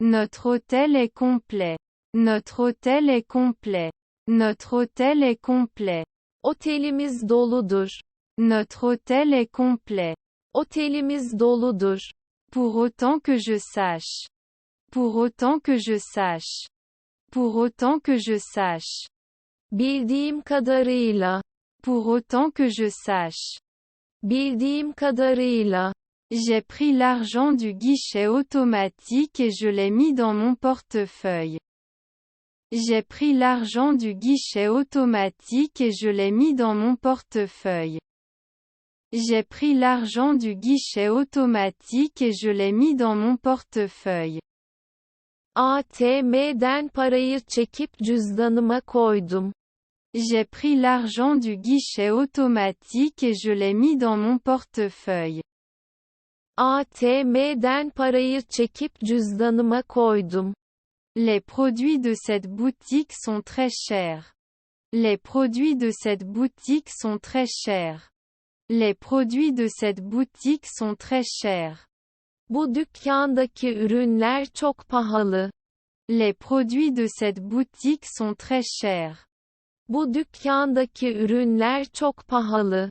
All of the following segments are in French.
Notre hôtel est complet. Notre hôtel est complet. Notre hôtel est complet. Otelimiz doludur. Notre hôtel est complet. Otelimiz doludur. Pour autant que je sache. Pour autant que je sache. Pour autant que je sache. Bildiğim kadarıyla. Pour autant que je sache. Bildiğim kadarıyla. J'ai pris l'argent du guichet automatique et je l'ai mis dans mon portefeuille. J'ai pris l'argent du guichet automatique et je l'ai mis dans mon portefeuille. J'ai pris l'argent du guichet automatique et je l'ai mis dans mon portefeuille. ATM'den parayı çekip cüzdanıma koydum. J'ai pris l'argent du guichet automatique et je l'ai mis dans mon portefeuille. ATM'den parayı çekip cüzdanıma koydum. Les produits de cette boutique sont très chers. Les produits de cette boutique sont très chers. Les produits de cette boutique sont très chers. Bu dükkandaki ürünler çok pahalı. Les produits de cette boutique sont très chers. Bu dükkandaki ürünler çok pahalı.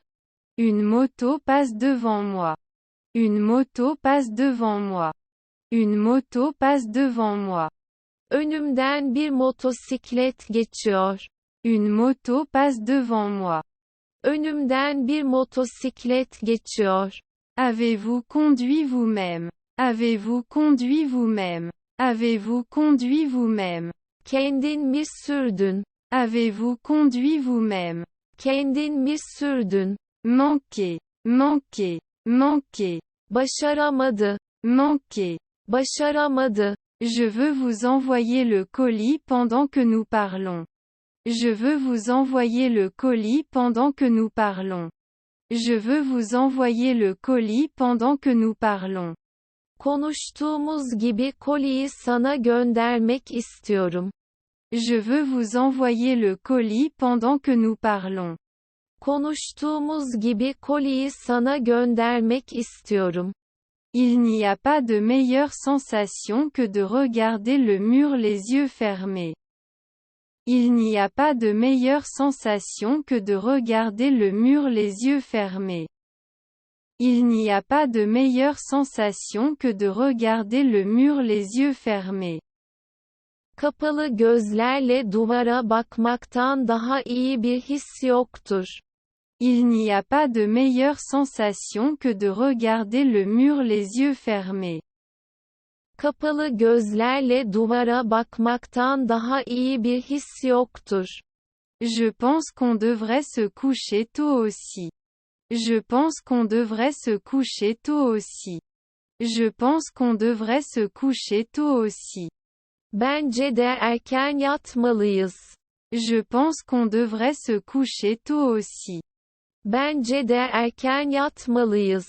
Une moto passe devant moi. Une moto passe devant moi. Une moto passe devant moi. Önümden bir motosiklet geçiyor. Une moto passe devant moi. Önümden bir motosiklet geçiyor. Avez-vous conduit vous-même? Avez-vous conduit vous-même? Avez-vous conduit vous-même? Kendin mi sürdün? Avez-vous conduit vous-même? Kendin mi sürdün? Manquer, manquer, manquer. Başaramadı. Manquer. Başaramadı. Je veux vous envoyer le colis pendant que nous parlons. Je veux vous envoyer le colis pendant que nous parlons. Je veux vous envoyer le colis pendant que nous parlons. Konuştuğumuz gibi koliyi sana göndermek istiyorum. Je veux vous envoyer le colis pendant que nous parlons. Konuştuğumuz gibi koliyi sana göndermek istiyorum. Il n'y a pas de meilleure sensation que de regarder le mur les yeux fermés. Il n'y a pas de meilleure sensation que de regarder le mur les yeux fermés. Il n'y a pas de meilleure sensation que de regarder le mur les yeux fermés. Kapalı gözlerle duvara bakmaktan daha iyi bir his yoktur. Il n'y a pas de meilleure sensation que de regarder le mur les yeux fermés. Kapalı gözlerle duvara bakmaktan daha iyi bir his yoktur. Je pense qu'on devrait se coucher tôt aussi. Je pense qu'on devrait se coucher tôt aussi. Je pense qu'on devrait se coucher tôt aussi. Bence de erken yatmalıyız. Je pense qu'on devrait se coucher tôt aussi. Bence de erken yatmalıyız.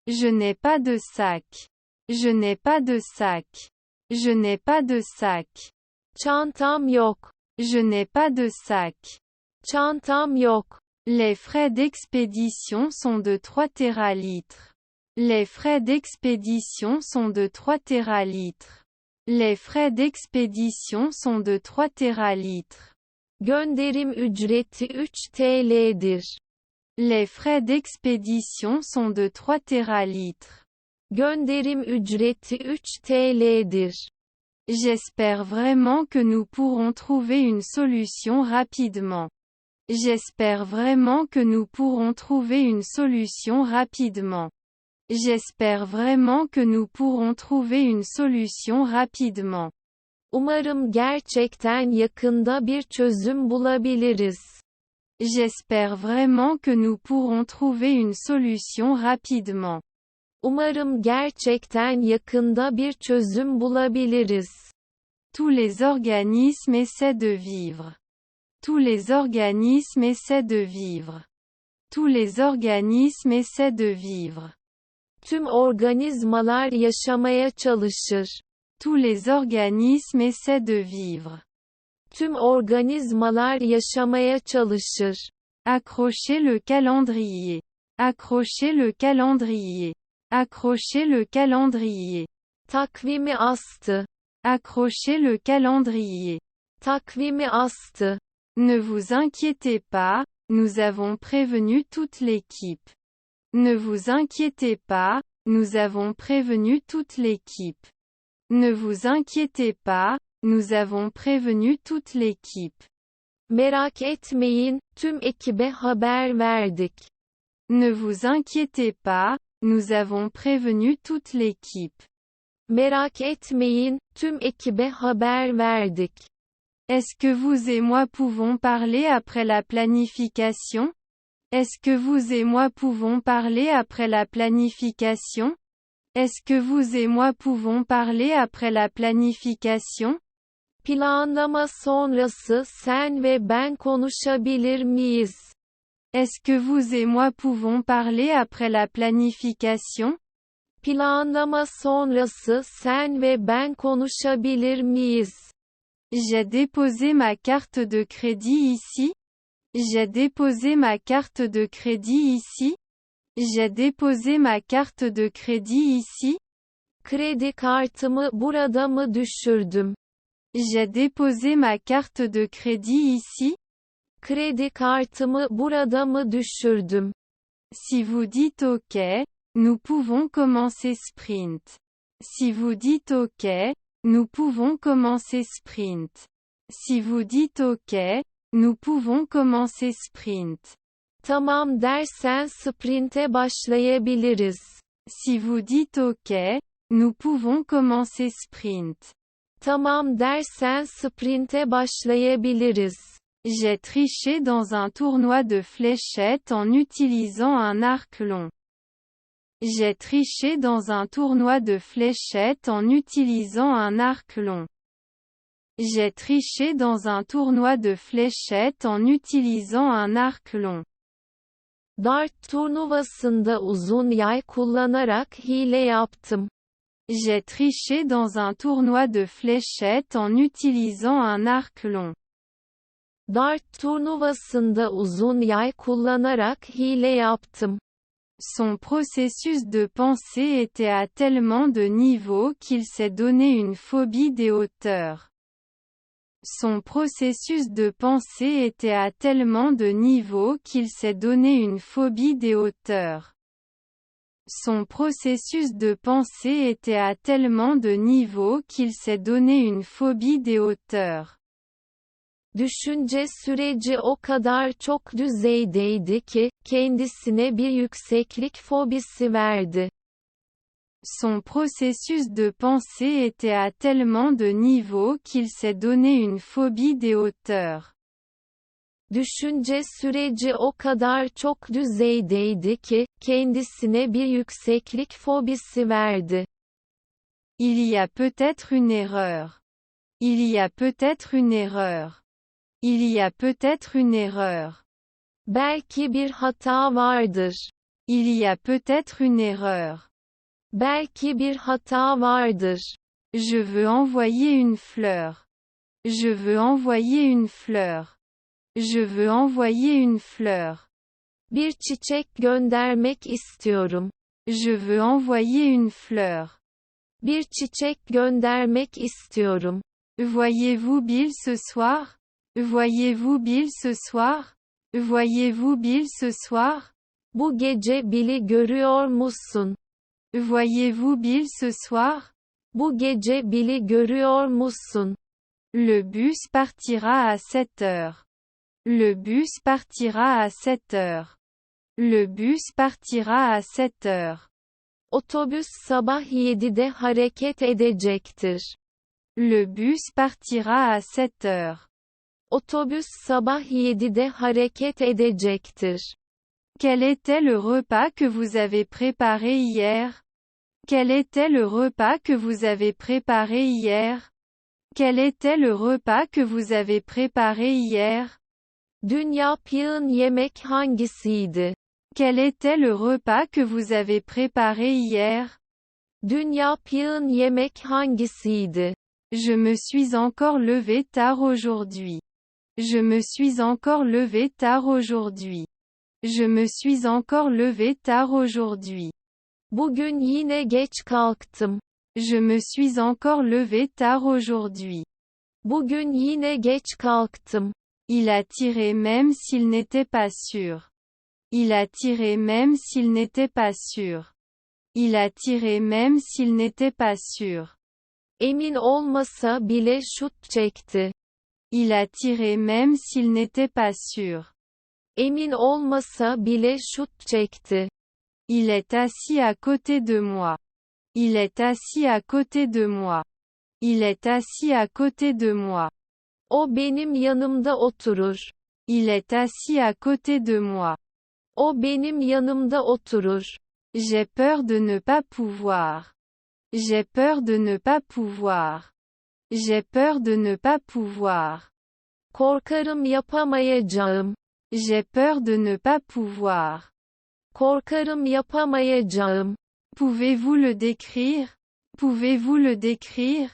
Je n'ai pas de sac. Je n'ai pas de sac. Je n'ai pas de sac. Çantam yok. Je n'ai pas de sac. Çantam yok. Les frais d'expédition sont de 3 téralitres. Les frais d'expédition sont de 3 téralitres. Les frais d'expédition sont de 3 téralitres. Gönderim ücreti 3 TL'dir. Les frais d'expédition sont de 3 téralitres. Gönderim ücreti 3 TL'dir. J'espère vraiment que nous pourrons trouver une solution rapidement. J'espère vraiment que nous pourrons trouver une solution rapidement. J'espère vraiment que nous pourrons trouver une solution rapidement. Umarım gerçekten yakında bir çözüm bulabiliriz. J'espère vraiment que nous pourrons trouver une solution rapidement. Umarım gerçekten yakında bir çözüm bulabiliriz. Tous les organismes essaient de vivre. Tous les organismes essaient de vivre. Tous les organismes essaient de vivre. Tüm organizmalar yaşamaya çalışır. Tous les organismes essaient de vivre. Tüm organizmalar yaşamaya çalışır. Accrochez le calendrier. Accrochez le calendrier. Accrochez le calendrier. Takvimi astı. Accrochez le calendrier. Takvimi astı. Ne vous inquiétez pas, nous avons prévenu toute l'équipe. Ne vous inquiétez pas, nous avons prévenu toute l'équipe. Ne vous inquiétez pas, nous avons prévenu toute l'équipe. Merak etmeyin, tüm ekibe haber verdik. Ne vous inquiétez pas, nous avons prévenu toute l'équipe. Merak etmeyin, tüm ekibe haber verdik. Est-ce que vous et moi pouvons parler après la planification? Est-ce que vous et moi pouvons parler après la planification? Est-ce que vous et moi pouvons parler après la planification? Planlama sonrası sen ve ben konuşabilir miyiz? Est-ce que vous et moi pouvons parler après la planification? Planlama sonrası sen ve ben konuşabilir miyiz? J'ai déposé ma carte de crédit ici? J'ai déposé ma carte de crédit ici? J'ai déposé ma carte de crédit ici? Kredi kartımı burada mı düşürdüm? J'ai déposé ma carte de crédit ici? Kredi kartımı burada mı düşürdüm? Si vous dites OK, nous pouvons commencer sprint. Si vous dites OK, nous pouvons commencer sprint. Si vous dites OK, nous pouvons commencer sprint. Tamam dersen sprinte başlayabiliriz. Si vous dites OK, nous pouvons commencer sprint. Tamam dersen sprinte başlayabiliriz. J'ai triché dans un tournoi de fléchettes en utilisant un arc long. J'ai triché dans un tournoi de fléchettes en utilisant un arc long. J'ai triché dans un tournoi de fléchettes en utilisant un arc long. Dart turnuvasında uzun yay kullanarak hile yaptım. J'ai triché dans un tournoi de fléchettes en utilisant un arc long. Dart turnuvasında uzun yay kullanarak hile yaptım. Son processus de pensée était à tellement de niveaux qu'il s'est donné une phobie des hauteurs. Son processus de pensée était à tellement de niveaux qu'il s'est donné une phobie des hauteurs. Son processus de pensée était à tellement de niveaux qu'il s'est donné une phobie des hauteurs. Düşünce süreci o kadar çok düzeydeydi ki, kendisine bir yükseklik fobisi verdi. Son processus de pensée était à tellement de niveaux qu'il s'est donné une phobie des hauteurs. Düşünce süreci o kadar çok düzeydeydi ki, kendisine bir yükseklik fobisi verdi. Il y a peut-être une erreur. Il y a peut-être une erreur. Il y a peut-être une erreur. Belki bir hata vardır. Il y a peut-être une erreur. Belki bir hata vardır. Je veux envoyer une fleur. Je veux envoyer une fleur. Je veux envoyer une fleur. Bir çiçek göndermek istiyorum. Je veux envoyer une fleur. Bir çiçek göndermek istiyorum. Voyez-vous Bill ce soir? Voyez-vous Bill ce soir? Voyez-vous Bill ce soir? Bu gece Bill'i görüyor musun? Voyez-vous Bill ce soir? Bu gece Bill'i görüyor musun? Le bus partira à 7 heures. Le bus partira à 7 heures. Le bus partira à 7 heures. Otobüs sabah 7'de hareket edecektir. Le bus partira à 7 heures. Otobüs sabah 7'de hareket edecektir. Quel était le repas que vous avez préparé hier? Quel était le repas que vous avez préparé hier? Quel était le repas que vous avez préparé hier? Dün yaptığın yemek hangisiydi? Quel était le repas que vous avez préparé hier? Dün yaptığın yemek hangisiydi? Je me suis encore levé tard aujourd'hui. Je me suis encore levé tard aujourd'hui. Je me suis encore levé tard aujourd'hui. Bugün yine geç kalktım. Je me suis encore levé tard aujourd'hui. Bugün yine geç kalktım. Il a tiré même s'il n'était pas sûr. Il a tiré même s'il n'était pas sûr. Il a tiré même s'il n'était pas sûr. Emin olmasa bile şut çekti. Il a tiré même s'il n'était pas sûr. Emin olmasa bile şut çekti. Il est assis à côté de moi. Il est assis à côté de moi. Il est assis à côté de moi. O benim yanımda oturur. Il est assis à côté de moi. O benim yanımda oturur. J'ai peur de ne pas pouvoir. J'ai peur de ne pas pouvoir. J'ai peur de ne pas pouvoir. Korkarım yapamayacağım. J'ai peur de ne pas pouvoir. Korkarım yapamayacağım. Pouvez-vous le décrire? Pouvez-vous le décrire?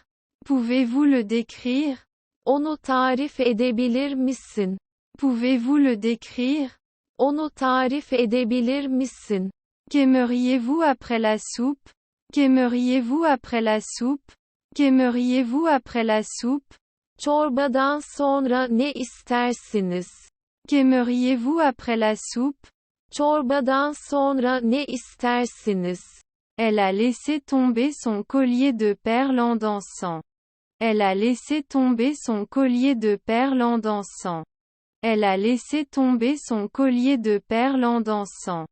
Pouvez-vous le décrire? Onu tarif edebilir misin? Pouvez-vous le décrire? Onu tarif edebilir misin? Qu'aimeriez-vous après la soupe? Qu'aimeriez-vous après la soupe? Qu'aimeriez-vous après la soupe? Çorbadan sonra ne istersiniz? Qu'aimeriez-vous après la soupe? Çorbadan sonra ne istersiniz? Elle a laissé tomber son collier de perles en dansant. Elle a laissé tomber son collier de perles en dansant. Elle a laissé tomber son collier de perles en dansant.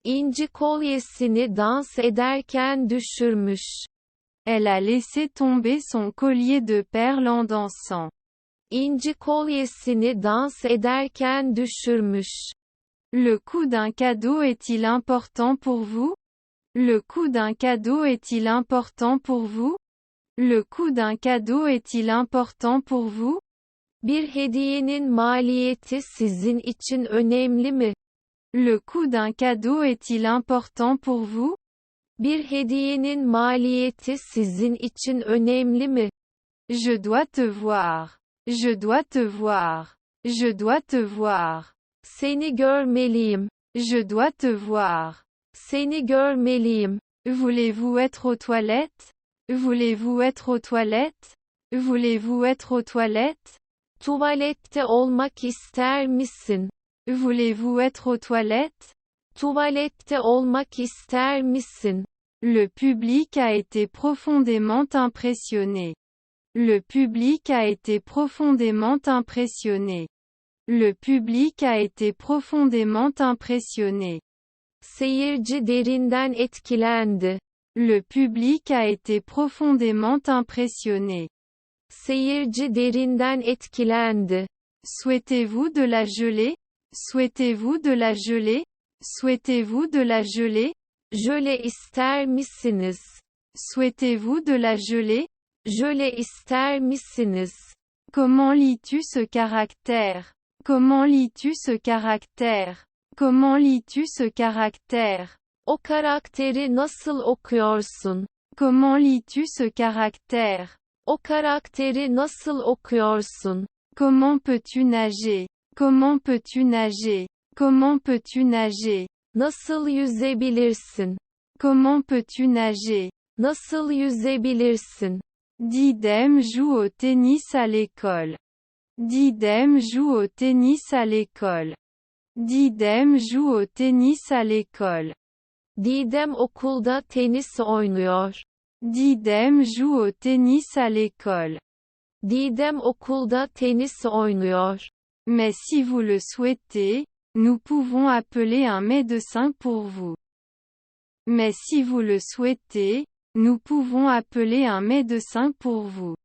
İnci kolyesini dans ederken düşürmüş. Elle a laissé tomber son collier de perles en dansant. İnci kolyesini dans ederken düşürmüş. Le coût d'un cadeau est-il important pour vous? Le coût d'un cadeau est-il important pour vous? Le coût d'un cadeau est-il important pour vous? Bir hediyenin maliyeti sizin için önemli mi? Le coût d'un cadeau est-il important pour vous? Bir hediyenin maliyeti sizin için önemli mi? Je dois te voir. Je dois te voir. Je dois te voir. Seni görmeliyim. Je dois te voir. Seni görmeliyim. Voulez-vous être aux toilettes? Voulez-vous être aux toilettes? Voulez-vous être aux toilettes? Tuvalette olmak ister misin? Voulez-vous être aux toilettes? Tuvalette olmak ister misin? Le public a été profondément impressionné. Le public a été profondément impressionné. Le public a été profondément impressionné. Seyirci derinden etkilendi. Le public a été profondément impressionné. Seyirci derinden etkilendi. Souhaitez-vous de la gelée? Souhaitez-vous de la gelée? Souhaitez-vous de la gelée? Jöle ister misiniz? Souhaitez-vous de la gelée? Jöle ister misiniz? Comment lis-tu ce caractère? Comment lis-tu ce caractère? Comment lis-tu ce caractère? O karakteri nasıl okuyorsun? Comment lis-tu ce caractère? O karakteri nasıl okuyorsun? Comment peux-tu nager? Comment peux-tu nager? Comment peux-tu nager? Nasıl yüzebilirsin? Comment peux-tu nager? Nasıl yüzebilirsin? Didem joue au tennis à l'école. Didem joue au tennis à l'école. Didem joue au tennis à l'école. Didem okulda tenis oynuyor. Didem joue au tennis à l'école. Didem okulda tenis oynuyor. Mais si vous le souhaitez, nous pouvons appeler un médecin pour vous. Mais si vous le souhaitez, nous pouvons appeler un médecin pour vous.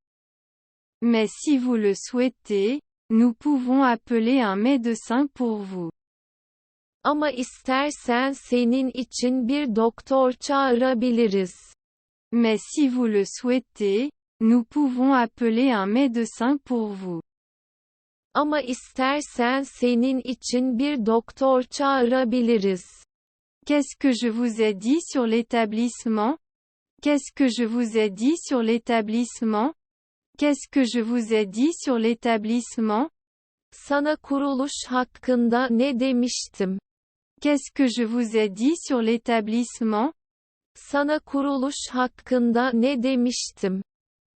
Mais si vous le souhaitez, nous pouvons appeler un médecin pour vous. Ama istersen senin için bir doktor çağırabiliriz. Mais si vous le souhaitez, nous pouvons appeler un médecin pour vous. Ama istersen senin için bir doktor çağırabiliriz. Qu'est-ce que je vous ai dit sur l'établissement? Qu'est-ce que je vous ai dit sur l'établissement? Qu'est-ce que je vous ai dit sur l'établissement? Sana kuruluş hakkında ne demiştim? Qu'est-ce que je vous ai dit sur l'établissement? Sana kuruluş hakkında ne demiştim?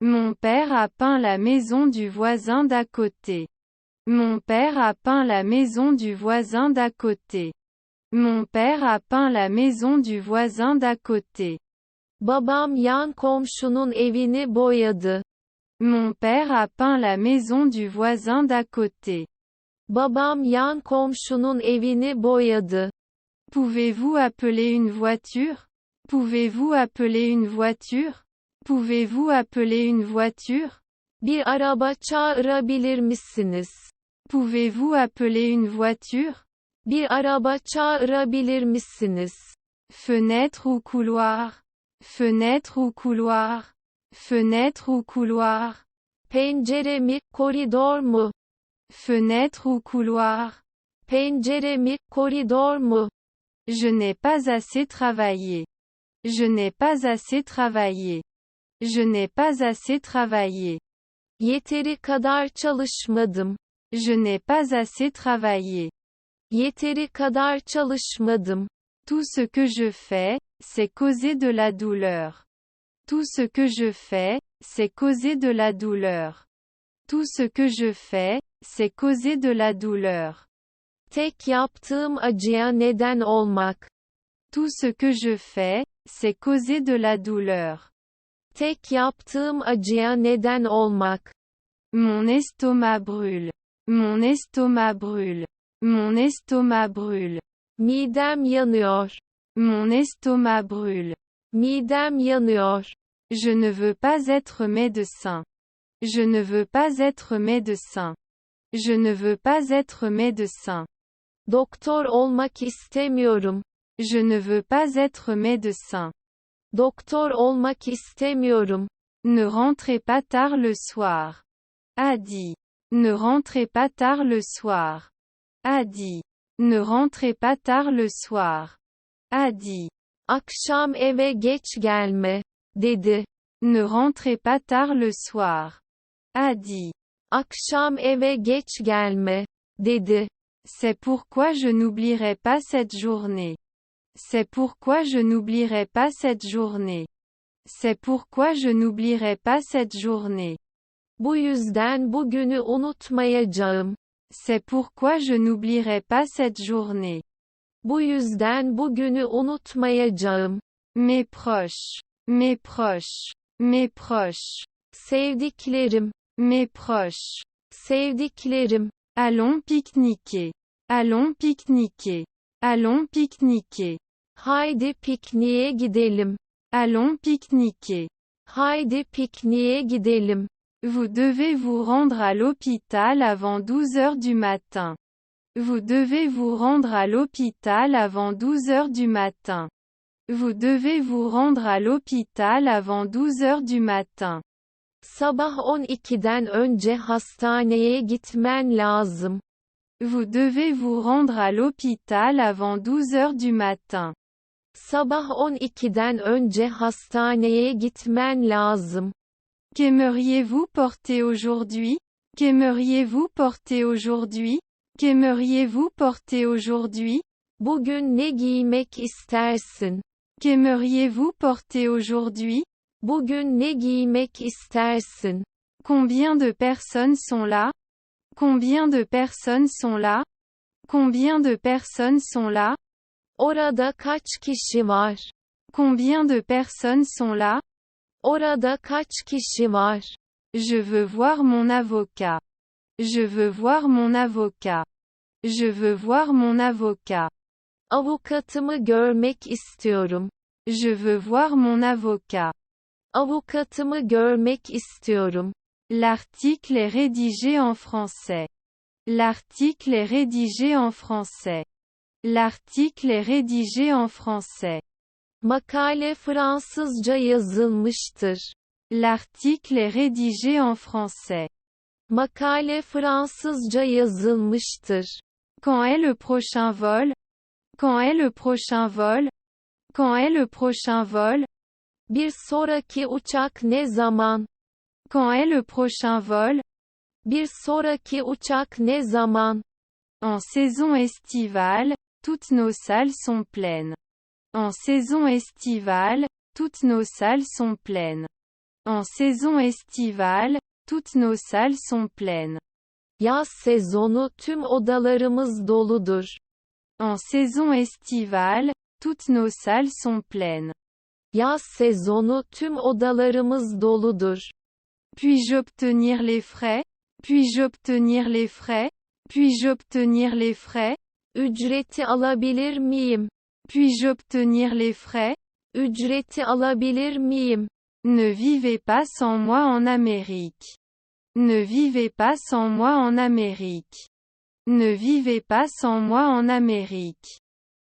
Mon père a peint la maison du voisin d'à côté. Mon père a peint la maison du voisin d'à côté. Mon père a peint la maison du voisin d'à côté. Babam yan komşunun evini boyadı. Mon père a peint la maison du voisin d'à côté. Babam yan komşunun evini boyadı. Pouvez-vous appeler une voiture? Pouvez-vous appeler une voiture? Pouvez-vous appeler une voiture? Bir araba çağırabilir misiniz? Pouvez-vous appeler une voiture? Bir araba çağırabilir misiniz? Fenêtre ou couloir? Fenêtre ou couloir? Fenêtre ou couloir? Pencere mi, koridor mu? Fenêtre ou couloir? Pencere mi, koridor mu? Je n'ai pas assez travaillé. Je n'ai pas assez travaillé. Je n'ai pas assez travaillé. Yeteri kadar çalışmadım. Je n'ai pas assez travaillé. Yeteri kadar çalışmadım. Tout ce que je fais, c'est causer de la douleur. Tout ce que je fais, c'est causer de la douleur. Tout ce que je fais, c'est causer de la douleur. Tek yaptığım acıya neden olmak. Tout ce que je fais, c'est causer de la douleur. Tek yaptığım acıya neden olmak. Mon estomac brûle. Mon estomac brûle. Mon estomac brûle. Midem yanıyor. Mon estomac brûle. Midem yanıyor. Je ne veux pas être médecin. Je ne veux pas être médecin. Je ne veux pas être médecin. Doktor olmak istemiyorum. Je ne veux pas être médecin. Doktor olmak istemiyorum. Ne rentrez pas tard le soir. A dit. Ne rentrez pas tard le soir. A dit. Ne rentrez pas tard le soir. A dit. Akşam eve geç gelme, dedi. Ne rentrez pas tard le soir. A dit. Akşam eve geç gelme, dedi. C'est pourquoi je n'oublierai pas cette journée. C'est pourquoi je n'oublierai pas cette journée. C'est pourquoi je n'oublierai pas cette journée. Bu yüzden bugünü unutmayacağım. C'est pourquoi je n'oublierai pas cette journée. Bu yüzden bugünü unutmayacağım. Mes proches. Mes proches. Mes proches. Sevdiklerim. Mes proches. Sevdiklerim. Allons pique-niquer. Allons pique-niquer. Allons pique-niquer. Haydi pikniğe gidelim. Allons pique-niquer. Haydi pikniğe gidelim. Vous devez vous rendre à l'hôpital avant 12 heures du matin. Vous devez vous rendre à l'hôpital avant 12 heures du matin. Vous devez vous rendre à l'hôpital avant 12 heures du matin. Sabah 12'den önce hastaneye gitmen lazım. Vous devez vous rendre à l'hôpital avant 12 heures du matin. Sabah 12'den önce hastaneye gitmen lazım. Qu'aimeriez-vous porter aujourd'hui? Qu'aimeriez-vous porter aujourd'hui? Qu'aimeriez-vous porter aujourd'hui? Bugün ne giymek istersin? Qu'aimeriez-vous porter aujourd'hui? Bugün ne giymek istersin? Combien de personnes sont là? Combien de personnes sont là? Combien de personnes sont là? Orada kaç kişi var? Combien de personnes sont là? Orada kaç kişi var? Je veux voir mon avocat. Je veux voir mon avocat. Je veux voir mon avocat. Avukatımı görmek istiyorum. Je veux voir mon avocat. Avukatımı görmek istiyorum. L'article est rédigé en français. L'article est rédigé en français. L'article est rédigé en français. Makale Fransızca yazılmıştır. L'article est rédigé en français. Makale Fransızca yazılmıştır. Quand est le prochain vol? Quand est le prochain vol? Quand est le prochain vol? Bir sonraki uçak ne zaman? Quand est le prochain vol? Bir sonraki uçak ne zaman? En saison estivale, toutes nos salles sont pleines. En saison estivale, toutes nos salles sont pleines. En saison estivale, toutes nos salles sont pleines. Yaz sezonu tüm odalarımız doludur. En saison estivale, toutes nos salles sont pleines. Yaz sezonu tüm odalarımız doludur. Puis-je obtenir les frais? Puis-je obtenir les frais? Puis-je obtenir les frais? Ücreti alabilir miyim? Puis-je obtenir les frais? Ücreti alabilir miyim? Ne vivez pas sans moi en Amérique. Ne vivez pas sans moi en Amérique. Ne vivez pas sans moi en Amérique.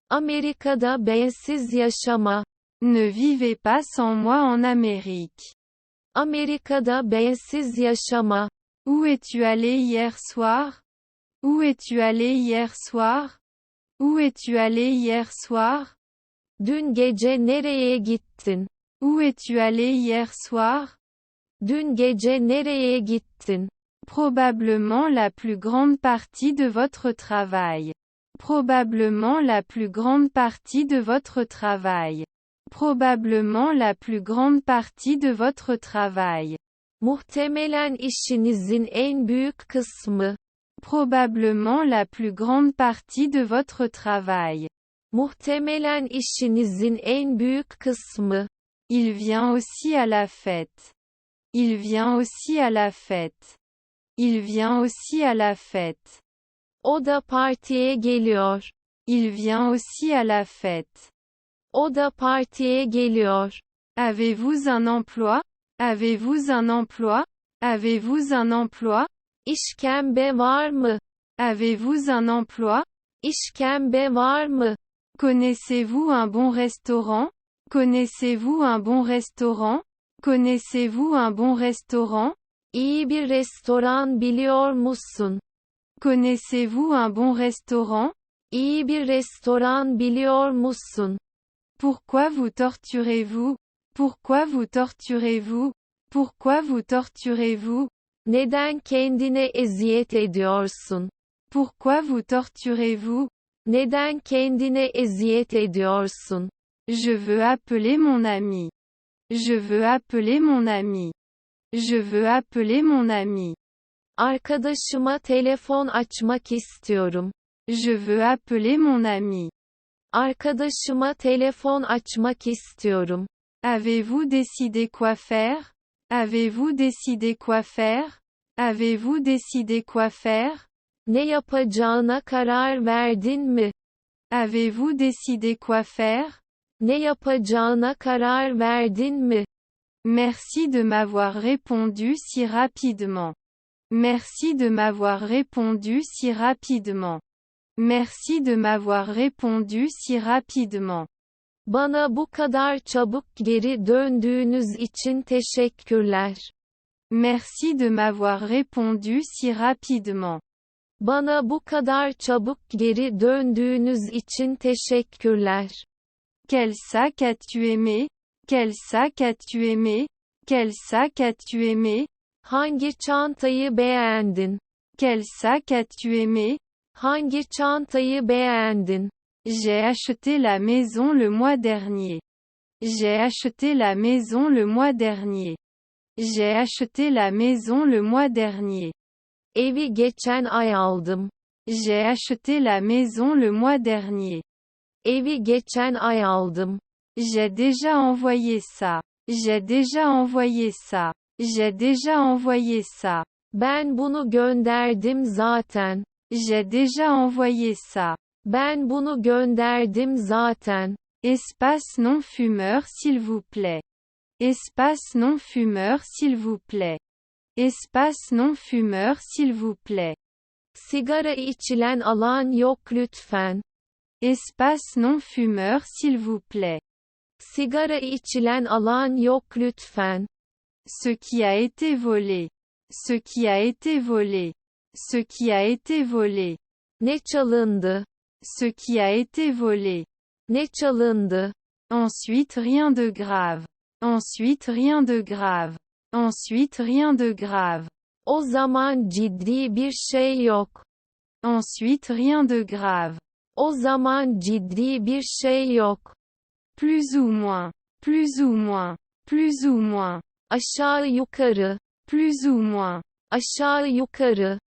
Amerika'da bensiz yaşama. Ne vivez pas sans moi en Amérique. Amerika'da bensiz yaşama. Où es-tu allé hier soir? Où es-tu allé hier soir? Où es-tu allé hier soir? Dün gece nereye gittin? Où es-tu allé hier soir? Dün gece nereye gittin? Probablement la plus grande partie de votre travail. Probablement la plus grande partie de votre travail. Probablement la plus grande partie de votre travail. Muhtemelen işinizin en büyük kısmı. Probablement la plus grande partie de votre travail. Muhtemelen işinizin en büyük kısmı. Il vient aussi à la fête. Il vient aussi à la fête. Il vient aussi à la fête. O da partiye geliyor. Il vient aussi à la fête. O da partiye geliyor. Avez-vous un emploi? Avez-vous un emploi? Avez-vous un emploi? İşkembe var mı? Avez-vous un emploi? İşkembe var mı? Connaissez-vous un bon restaurant? Connaissez-vous un bon restaurant? Connaissez-vous un bon restaurant? İyi bir restoran biliyor musun? Connaissez-vous un bon restaurant? İyi bir restoran biliyor musun? Pourquoi vous torturez-vous? Pourquoi vous torturez-vous? Pourquoi vous torturez-vous? Neden kendine eziyet ediyorsun? Pourquoi vous torturez-vous? Neden kendine eziyet ediyorsun? Je veux appeler mon ami. Je veux appeler mon ami. Je veux appeler mon ami. Arkadaşıma telefon açmak istiyorum. Je veux appeler mon ami. Arkadaşıma telefon açmak istiyorum. Avez-vous décidé quoi faire? Avez-vous décidé quoi faire? Avez-vous décidé quoi faire? Ne yapacağına karar verdin mi? Avez-vous décidé quoi faire? Ne yapacağına karar verdin mi? Merci de m'avoir répondu si rapidement. Merci de m'avoir répondu si rapidement. Merci de m'avoir répondu si rapidement. Bana bu kadar çabuk geri döndüğünüz için teşekkürler. Merci de m'avoir répondu si rapidement. Bana bu kadar çabuk geri döndüğünüz için teşekkürler. Quel sac as-tu aimé? Quel sac as-tu aimé? Quel sac as-tu aimé? Hangi çantayı beğendin? Quel sac as-tu aimé? Hangi çantayı beğendin? J'ai acheté la maison le mois dernier. J'ai acheté la maison le mois dernier. J'ai acheté la maison le mois dernier. Evi geçen ay aldım. J'ai acheté la maison le mois dernier. Evi geçen ay aldım. J'ai déjà envoyé ça. J'ai déjà envoyé ça. J'ai déjà envoyé ça. Ben bunu gönderdim zaten. J'ai déjà envoyé ça. Ben bunu gönderdim zaten. Espace non fumeur s'il vous plaît. Espace non fumeur s'il vous plaît. Espace non fumeur s'il vous plaît. Sigara içilen alan yok lütfen. Espace non fumeur s'il vous plaît. Sigara içilen alan yok lütfen. Ce qui a été volé. Ce qui a été volé. Ce qui a été volé. Ne çalındı? Ce qui a été volé. Ne çalındı? Ensuite rien de grave. Ensuite rien de grave. Ensuite rien de grave. O zaman ciddi bir şey yok. Ensuite rien de grave. O zaman ciddi bir şey yok. plus ou moins, plus ou moins, plus ou moins, aşağı yukarı, plus ou moins, aşağı yukarı,